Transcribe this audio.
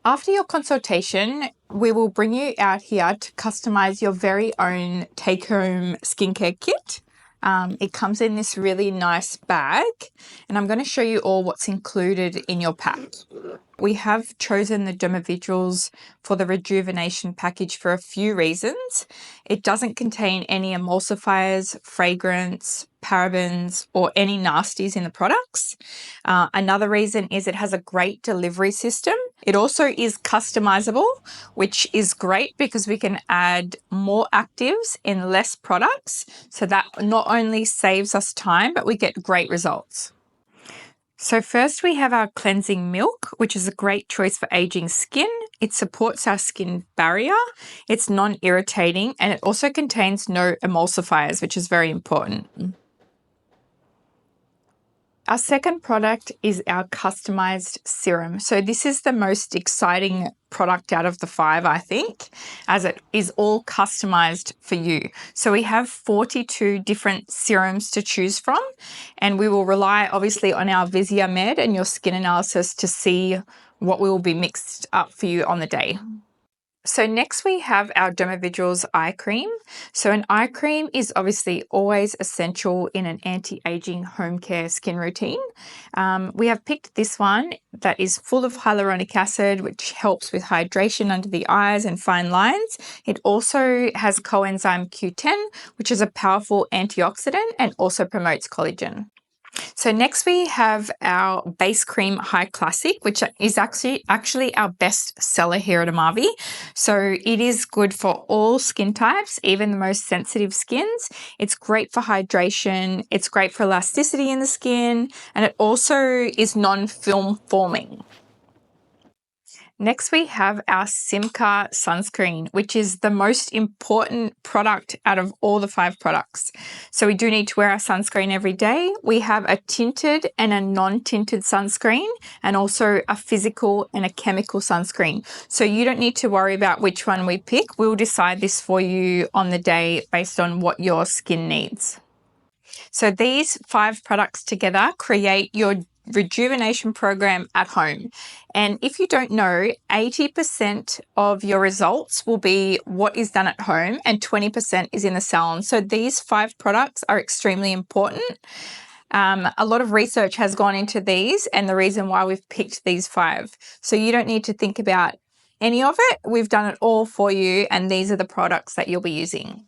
After your consultation, we will bring you out here to customize your very own take-home skincare kit. It comes in this really nice bag, and I'm going to show you all what's included in your pack. We have chosen the Dermaviduals for the Rejuvenation package for a few reasons. It doesn't contain any emulsifiers, fragrance, parabens, or any nasties in the products. Another reason is it has a great delivery system. It also is customizable, which is great because we can add more actives in less products. So that not only saves us time, but we get great results. So first we have our cleansing milk, which is a great choice for aging skin. It supports our skin barrier, it's non-irritating, and it also contains no emulsifiers, which is very important. Our second product is our customized serum. So this is the most exciting product out of the 5, I think, as it is all customized for you. So we have 42 different serums to choose from, and we will rely obviously on our Visiamed and your skin analysis to see what will be mixed up for you on the day. So next we have our Dermaviduals eye cream. So an eye cream is obviously always essential in an anti-aging home care skin routine. We have picked this one that is full of hyaluronic acid, which helps with hydration under the eyes and fine lines. It also has coenzyme Q10, which is a powerful antioxidant and also promotes collagen. So next we have our base cream High Classic, which is actually our best seller here at Amavi. So it is good for all skin types, even the most sensitive skins. It's great for hydration, it's great for elasticity in the skin, and it also is non-film forming. Next, we have our Simca sunscreen, which is the most important product out of all the 5 products. So we do need to wear our sunscreen every day. We have a tinted and a non-tinted sunscreen, and also a physical and a chemical sunscreen. So you don't need to worry about which one we pick. We'll decide this for you on the day based on what your skin needs. So these 5 products together create your rejuvenation program at home. And if you don't know, 80% of your results will be what is done at home and 20% is in the salon. So these 5 products are extremely important. A lot of research has gone into these and the reason why we've picked these 5. So you don't need to think about any of it. We've done it all for you, and these are the products that you'll be using.